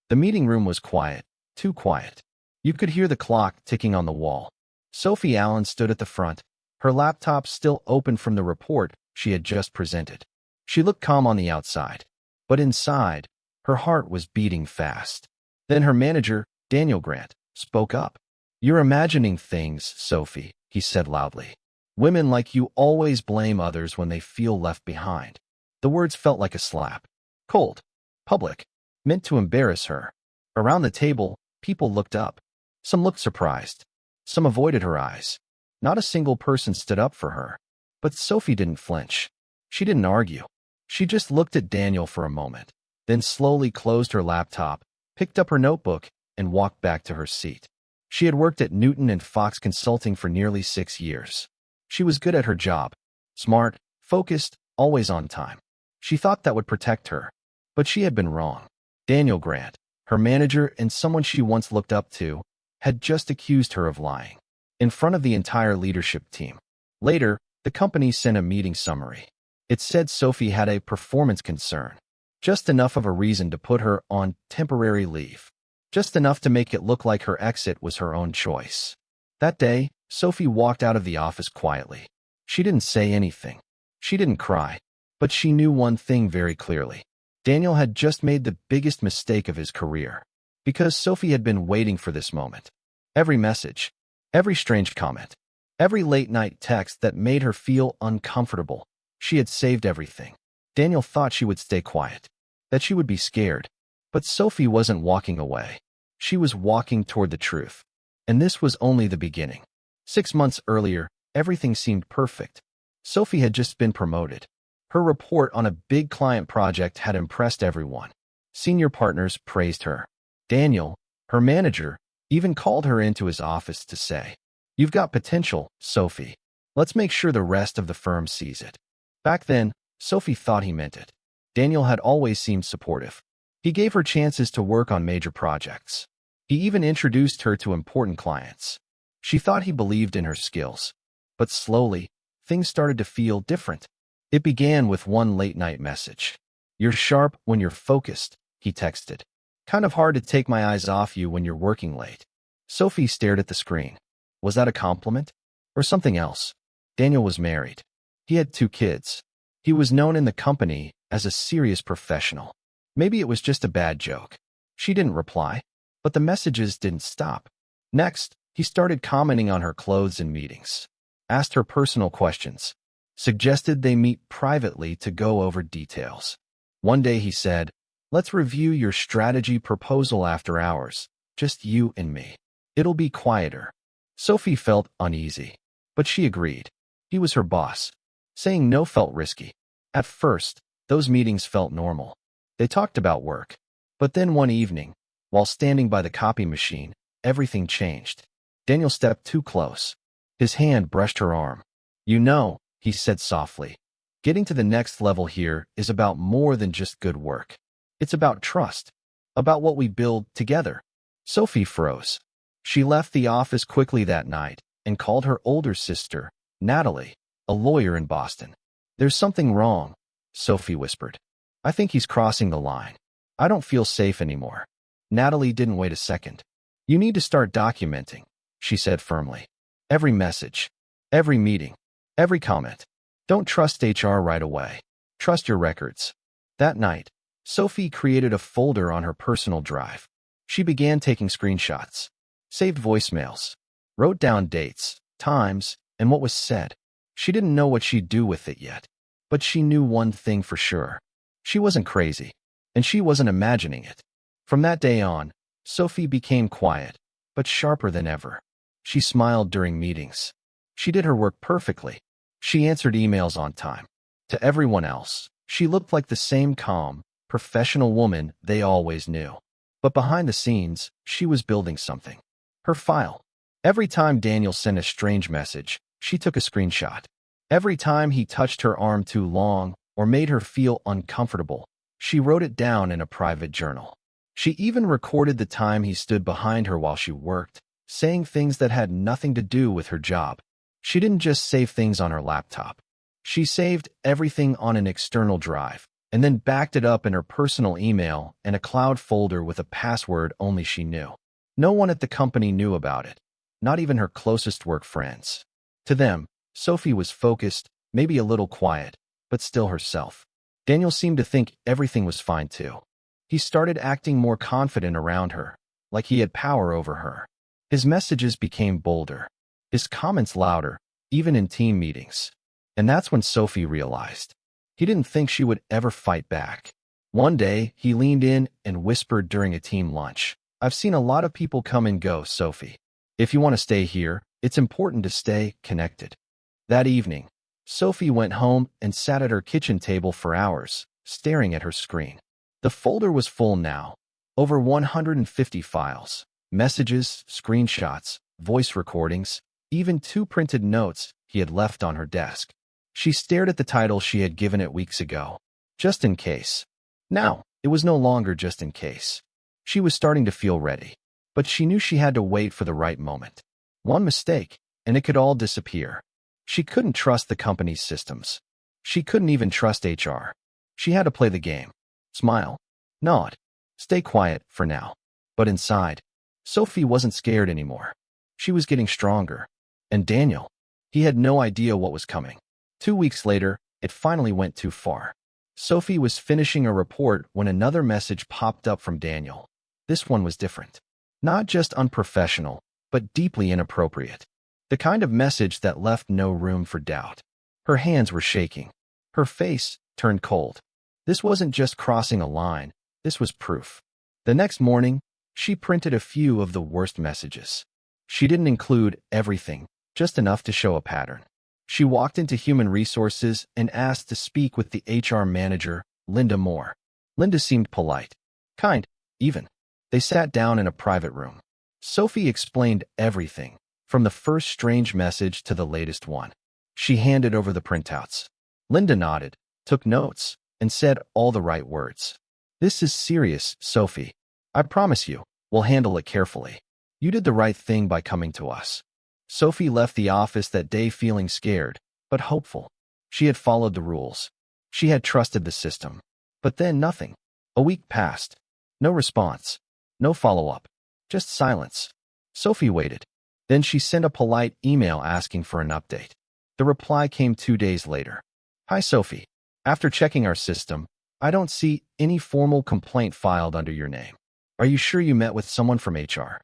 The meeting room was quiet, too quiet. You could hear the clock ticking on the wall. Sophie Allen stood at the front, her laptop still open from the report she had just presented. She looked calm on the outside, but inside, her heart was beating fast. Then her manager, Daniel Grant, spoke up. "You're imagining things, Sophie," he said loudly. "Women like you always blame others when they feel left behind." The words felt like a slap. Cold, public, meant to embarrass her. Around the table, people looked up. Some looked surprised. Some avoided her eyes. Not a single person stood up for her. But Sophie didn't flinch. She didn't argue. She just looked at Daniel for a moment, then slowly closed her laptop, picked up her notebook, and walked back to her seat. She had worked at Newton and Fox Consulting for nearly 6 years. She was good at her job. Smart, focused, always on time. She thought that would protect her. But she had been wrong. Daniel Grant, her manager and someone she once looked up to, had just accused her of lying. In front of the entire leadership team. Later, the company sent a meeting summary. It said Sophie had a performance concern. Just enough of a reason to put her on temporary leave. Just enough to make it look like her exit was her own choice. That day, Sophie walked out of the office quietly. She didn't say anything. She didn't cry. But she knew one thing very clearly. Daniel had just made the biggest mistake of his career. Because Sophie had been waiting for this moment. Every message, every strange comment, every late-night text that made her feel uncomfortable. She had saved everything. Daniel thought she would stay quiet, that she would be scared. But Sophie wasn't walking away. She was walking toward the truth. And this was only the beginning. 6 months earlier, everything seemed perfect. Sophie had just been promoted. Her report on a big client project had impressed everyone. Senior partners praised her. Daniel, her manager, even called her into his office to say, "You've got potential, Sophie. Let's make sure the rest of the firm sees it." Back then, Sophie thought he meant it. Daniel had always seemed supportive. He gave her chances to work on major projects. He even introduced her to important clients. She thought he believed in her skills. But slowly, things started to feel different. It began with one late-night message. "You're sharp when you're focused," he texted. "Kind of hard to take my eyes off you when you're working late." Sophie stared at the screen. Was that a compliment? Or something else? Daniel was married. He had 2 kids. He was known in the company as a serious professional. Maybe it was just a bad joke. She didn't reply, but the messages didn't stop. Next, he started commenting on her clothes and meetings. Asked her personal questions. Suggested they meet privately to go over details. One day he said, "Let's review your strategy proposal after hours, just you and me. It'll be quieter." Sophie felt uneasy, but she agreed. He was her boss. Saying no felt risky. At first, those meetings felt normal. They talked about work. But then one evening, while standing by the copy machine, everything changed. Daniel stepped too close. His hand brushed her arm. "You know," he said softly, "getting to the next level here is about more than just good work. It's about trust. About what we build together." Sophie froze. She left the office quickly that night and called her older sister, Natalie, a lawyer in Boston. "There's something wrong," Sophie whispered. "I think he's crossing the line. I don't feel safe anymore." Natalie didn't wait a second. "You need to start documenting," she said firmly. "Every message, every meeting, every comment. Don't trust HR right away. Trust your records." That night, Sophie created a folder on her personal drive. She began taking screenshots, saved voicemails, wrote down dates, times, and what was said. She didn't know what she'd do with it yet, but she knew one thing for sure. She wasn't crazy, and she wasn't imagining it. From that day on, Sophie became quiet, but sharper than ever. She smiled during meetings. She did her work perfectly. She answered emails on time. To everyone else, she looked like the same calm, professional woman they always knew. But behind the scenes, she was building something. Her file. Every time Daniel sent a strange message, she took a screenshot. Every time he touched her arm too long or made her feel uncomfortable, she wrote it down in a private journal. She even recorded the time he stood behind her while she worked, saying things that had nothing to do with her job. She didn't just save things on her laptop. She saved everything on an external drive, and then backed it up in her personal email and a cloud folder with a password only she knew. No one at the company knew about it, not even her closest work friends. To them, Sophie was focused, maybe a little quiet, but still herself. Daniel seemed to think everything was fine too. He started acting more confident around her, like he had power over her. His messages became bolder, his comments louder, even in team meetings. And that's when Sophie realized. He didn't think she would ever fight back. One day, he leaned in and whispered during a team lunch, "I've seen a lot of people come and go, Sophie. If you want to stay here, it's important to stay connected." That evening, Sophie went home and sat at her kitchen table for hours, staring at her screen. The folder was full now, over 150 files, messages, screenshots, voice recordings, even 2 printed notes he had left on her desk. She stared at the title she had given it weeks ago, "Just in case." Now, it was no longer just in case. She was starting to feel ready, but she knew she had to wait for the right moment. One mistake, and it could all disappear. She couldn't trust the company's systems. She couldn't even trust HR. She had to play the game. Smile. Nod. Stay quiet for now. But inside, Sophie wasn't scared anymore. She was getting stronger. And Daniel, he had no idea what was coming. 2 weeks later, it finally went too far. Sophie was finishing a report when another message popped up from Daniel. This one was different. Not just unprofessional, but deeply inappropriate. The kind of message that left no room for doubt. Her hands were shaking. Her face turned cold. This wasn't just crossing a line. This was proof. The next morning, she printed a few of the worst messages. She didn't include everything, just enough to show a pattern. She walked into Human Resources and asked to speak with the HR manager, Linda Moore. Linda seemed polite, kind, even. They sat down in a private room. Sophie explained everything, from the first strange message to the latest one. She handed over the printouts. Linda nodded, took notes, and said all the right words. "This is serious, Sophie. I promise you, we'll handle it carefully. You did the right thing by coming to us." Sophie left the office that day feeling scared, but hopeful. She had followed the rules. She had trusted the system. But then nothing. A week passed. No response. No follow-up. Just silence. Sophie waited. Then she sent a polite email asking for an update. The reply came 2 days later. "Hi, Sophie. After checking our system, I don't see any formal complaint filed under your name. Are you sure you met with someone from HR?"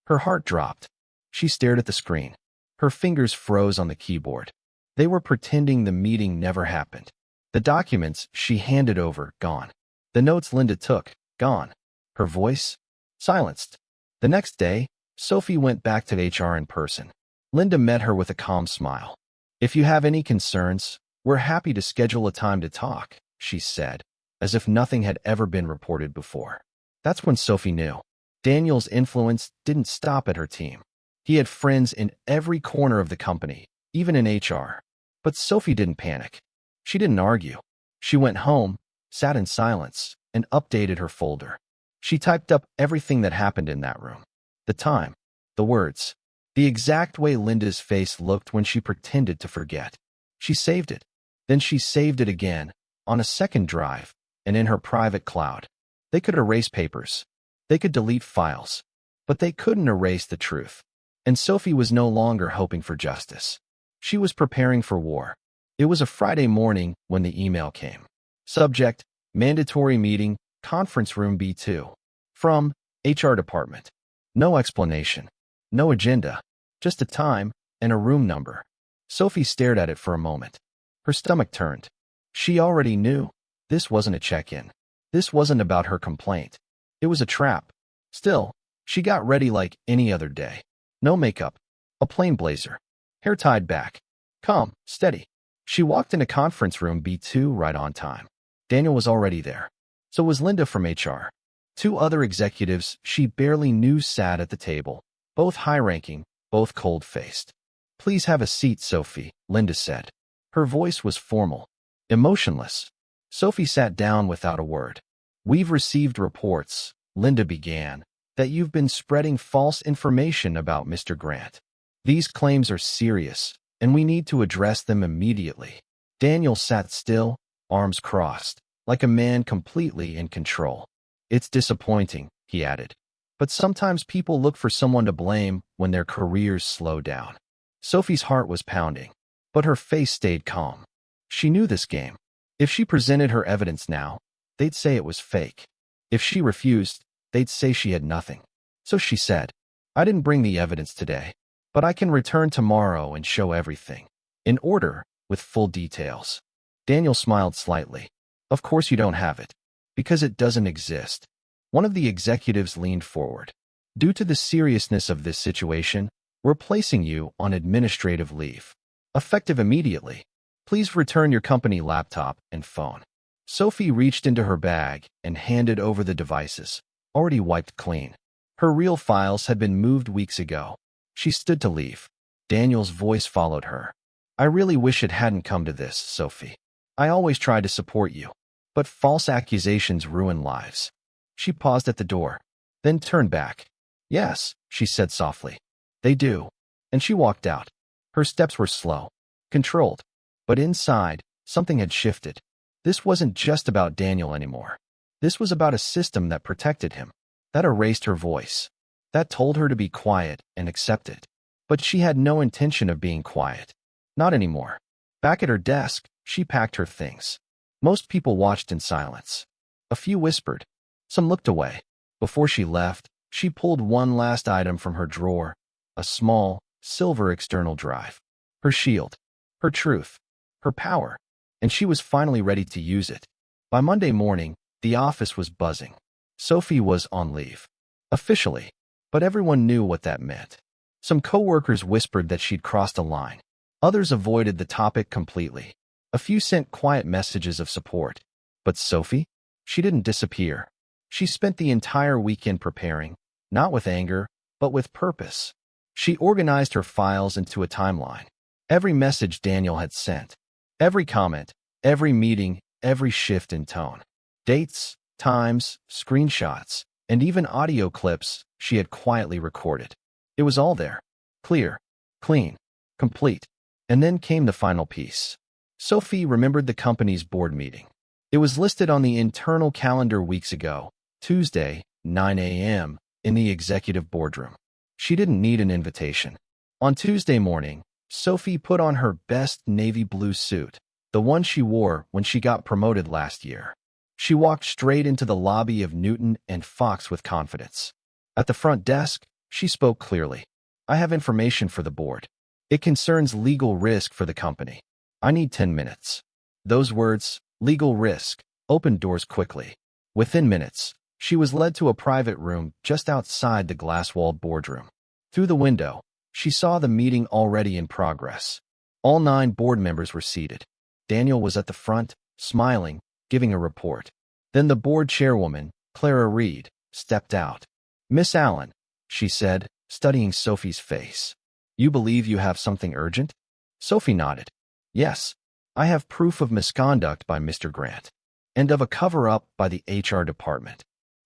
Her heart dropped. She stared at the screen. Her fingers froze on the keyboard. They were pretending the meeting never happened. The documents she handed over, gone. The notes Linda took, gone. Her voice, silenced. The next day, Sophie went back to HR in person. Linda met her with a calm smile. "If you have any concerns, we're happy to schedule a time to talk," she said, as if nothing had ever been reported before. That's when Sophie knew. Daniel's influence didn't stop at her team. He had friends in every corner of the company, even in HR. But Sophie didn't panic. She didn't argue. She went home, sat in silence, and updated her folder. She typed up everything that happened in that room. The time, the words, the exact way Linda's face looked when she pretended to forget. She saved it. Then she saved it again, on a second drive, and in her private cloud. They could erase papers. They could delete files. But they couldn't erase the truth. And Sophie was no longer hoping for justice. She was preparing for war. It was a Friday morning when the email came. Subject, mandatory meeting, conference room B2. From HR department. No explanation. No agenda. Just a time and a room number. Sophie stared at it for a moment. Her stomach turned. She already knew. This wasn't a check-in. This wasn't about her complaint. It was a trap. Still, she got ready like any other day. No makeup. A plain blazer. Hair tied back. Calm, steady. She walked into conference room B2 right on time. Daniel was already there. So was Linda from HR. 2 other executives she barely knew sat at the table, both high-ranking, both cold-faced. "Please have a seat, Sophie," Linda said. Her voice was formal, emotionless. Sophie sat down without a word. "We've received reports," Linda began, "that you've been spreading false information about Mr. Grant. These claims are serious, and we need to address them immediately." Daniel sat still, arms crossed. like a man completely in control. It's disappointing, he added. But sometimes people look for someone to blame when their careers slow down. Sophie's heart was pounding, but her face stayed calm. She knew this game. If she presented her evidence now, they'd say it was fake. If she refused, they'd say she had nothing. So she said, I didn't bring the evidence today, but I can return tomorrow and show everything. In order, with full details. Daniel smiled slightly. Of course you don't have it. Because it doesn't exist. One of the executives leaned forward. Due to the seriousness of this situation, we're placing you on administrative leave. Effective immediately. Please return your company laptop and phone. Sophie reached into her bag and handed over the devices, already wiped clean. Her real files had been moved weeks ago. She stood to leave. Daniel's voice followed her. I really wish it hadn't come to this, Sophie. I always tried to support you. But false accusations ruin lives. She paused at the door, then turned back. Yes, she said softly. They do. And she walked out. Her steps were slow, controlled. But inside, something had shifted. This wasn't just about Daniel anymore. This was about a system that protected him, that erased her voice, that told her to be quiet and accept it. But she had no intention of being quiet. Not anymore. Back at her desk, she packed her things. Most people watched in silence. A few whispered. Some looked away. Before she left, she pulled one last item from her drawer, a small, silver external drive. Her shield, her truth, her power, and she was finally ready to use it. By Monday morning, the office was buzzing. Sophie was on leave. Officially. But everyone knew what that meant. Some coworkers whispered that she'd crossed a line. Others avoided the topic completely. A few sent quiet messages of support. But Sophie? She didn't disappear. She spent the entire weekend preparing, not with anger, but with purpose. She organized her files into a timeline. Every message Daniel had sent. Every comment, every meeting, every shift in tone. Dates, times, screenshots, and even audio clips she had quietly recorded. It was all there. Clear, clean, complete. And then came the final piece. Sophie remembered the company's board meeting. It was listed on the internal calendar weeks ago, Tuesday, 9 a.m., in the executive boardroom. She didn't need an invitation. On Tuesday morning, Sophie put on her best navy blue suit, the one she wore when she got promoted last year. She walked straight into the lobby of Newton and Fox with confidence. At the front desk, she spoke clearly. I have information for the board. It concerns legal risk for the company. I need 10 minutes. Those words, legal risk, opened doors quickly. Within minutes, she was led to a private room just outside the glass-walled boardroom. Through the window, she saw the meeting already in progress. All 9 board members were seated. Daniel was at the front, smiling, giving a report. Then the board chairwoman, Clara Reed, stepped out. Miss Allen, she said, studying Sophie's face. You believe you have something urgent? Sophie nodded. Yes, I have proof of misconduct by Mr. Grant, and of a cover-up by the HR department.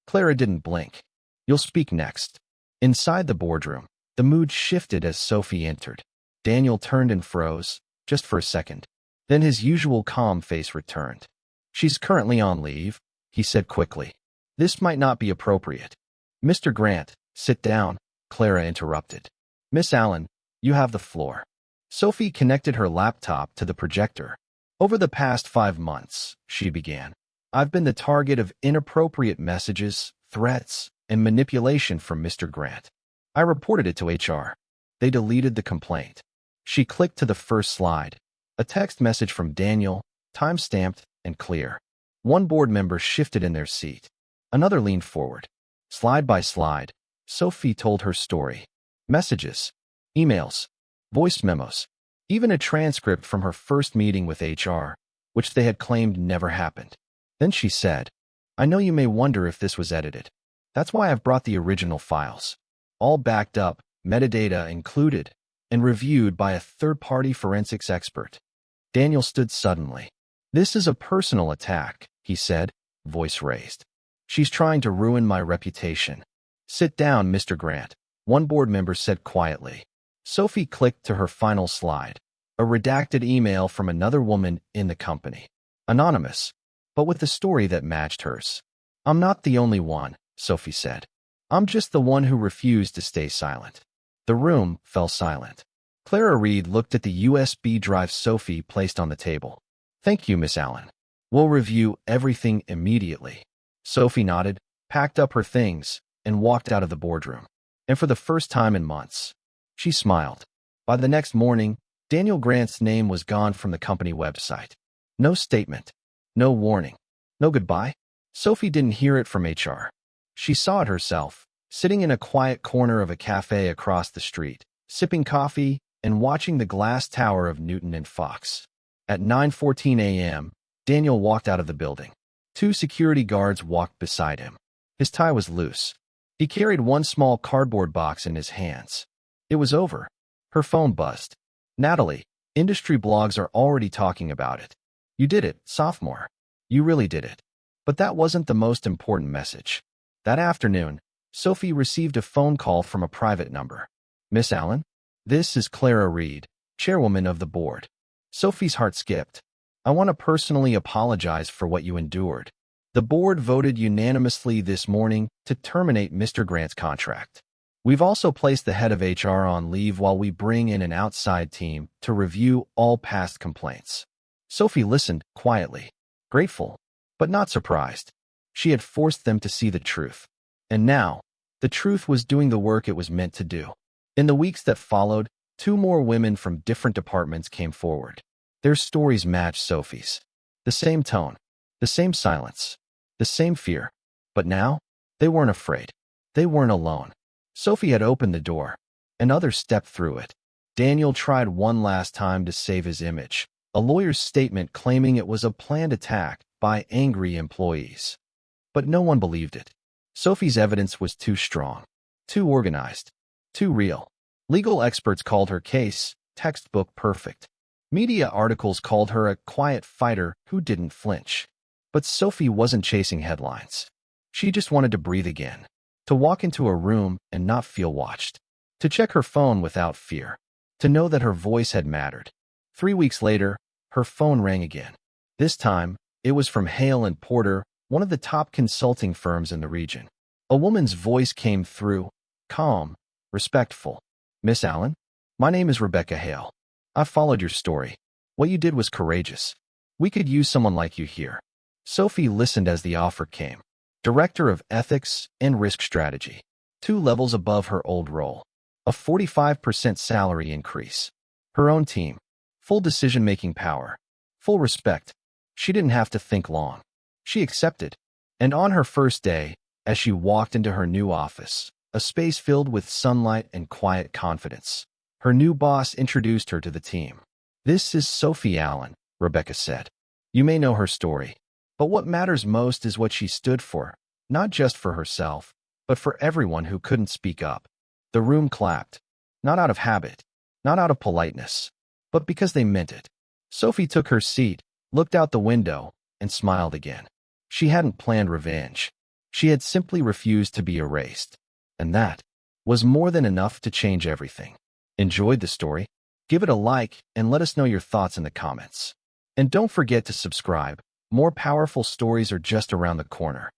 Clara didn't blink. You'll speak next. Inside the boardroom, the mood shifted as Sophie entered. Daniel turned and froze, just for a second. Then his usual calm face returned. She's currently on leave, he said quickly. This might not be appropriate. Mr. Grant, sit down, Clara interrupted. Miss Allen, you have the floor. Sophie connected her laptop to the projector. Over the past 5 months, she began, I've been the target of inappropriate messages, threats, and manipulation from Mr. Grant. I reported it to HR. They deleted the complaint. She clicked to the first slide. A text message from Daniel, time-stamped and clear. One board member shifted in their seat. Another leaned forward. Slide by slide, Sophie told her story. Messages, emails, voice memos, even a transcript from her first meeting with HR, which they had claimed never happened. Then she said, I know you may wonder if this was edited. That's why I've brought the original files. All backed up, metadata included, and reviewed by a third-party forensics expert. Daniel stood suddenly. This is a personal attack, he said, voice raised. She's trying to ruin my reputation. Sit down, Mr. Grant, one board member said quietly. Sophie clicked to her final slide, a redacted email from another woman in the company. Anonymous. but with a story that matched hers. "I'm not the only one," Sophie said. "I'm just the one who refused to stay silent." The room fell silent. Clara Reed looked at the USB drive Sophie placed on the table. "Thank you, Miss Allen. We'll review everything immediately." Sophie nodded, packed up her things, and walked out of the boardroom. And for the first time in months, she smiled. By the next morning, Daniel Grant's name was gone from the company website. No statement, no warning, no goodbye. Sophie didn't hear it from HR. She saw it herself, sitting in a quiet corner of a cafe across the street, sipping coffee and watching the glass tower of Newton and Fox. At 9:14 a.m., Daniel walked out of the building. 2 security guards walked beside him. His tie was loose. He carried one small cardboard box in his hands. It was over. Her phone buzzed. "Natalie, industry blogs are already talking about it. You did it, sophomore. You really did it." But that wasn't the most important message. That afternoon, Sophie received a phone call from a private number. "Miss Allen? This is Clara Reed, chairwoman of the board." Sophie's heart skipped. "I want to personally apologize for what you endured. The board voted unanimously this morning to terminate Mr. Grant's contract. We've also placed the head of HR on leave while we bring in an outside team to review all past complaints." Sophie listened quietly, grateful, but not surprised. She had forced them to see the truth. And now, the truth was doing the work it was meant to do. In the weeks that followed, 2 more women from different departments came forward. Their stories matched Sophie's. The same tone, the same silence, the same fear. But now, they weren't afraid. They weren't alone. Sophie had opened the door, and others stepped through it. Daniel tried one last time to save his image, a lawyer's statement claiming it was a planned attack by angry employees. But no one believed it. Sophie's evidence was too strong, too organized, too real. Legal experts called her case textbook perfect. Media articles called her a quiet fighter who didn't flinch. But Sophie wasn't chasing headlines. She just wanted to breathe again, to walk into a room and not feel watched, to check her phone without fear, to know that her voice had mattered. 3 weeks later, her phone rang again. This time, it was from Hale and Porter, one of the top consulting firms in the region. A woman's voice came through, calm, respectful. "Miss Allen, my name is Rebecca Hale. I followed your story. What you did was courageous. We could use someone like you here." Sophie listened as the offer came. Director of Ethics and Risk Strategy. 2 levels above her old role. A 45% salary increase. Her own team. Full decision-making power. Full respect. She didn't have to think long. She accepted. And on her first day, as she walked into her new office, a space filled with sunlight and quiet confidence, her new boss introduced her to the team. "This is Sophie Allen," Rebecca said. "You may know her story, but what matters most is what she stood for, not just for herself, but for everyone who couldn't speak up." The room clapped, not out of habit, not out of politeness, but because they meant it. Sophie took her seat, looked out the window, and smiled again. She hadn't planned revenge. She had simply refused to be erased. And that was more than enough to change everything. Enjoyed the story? Give it a like and let us know your thoughts in the comments. And don't forget to subscribe. More powerful stories are just around the corner.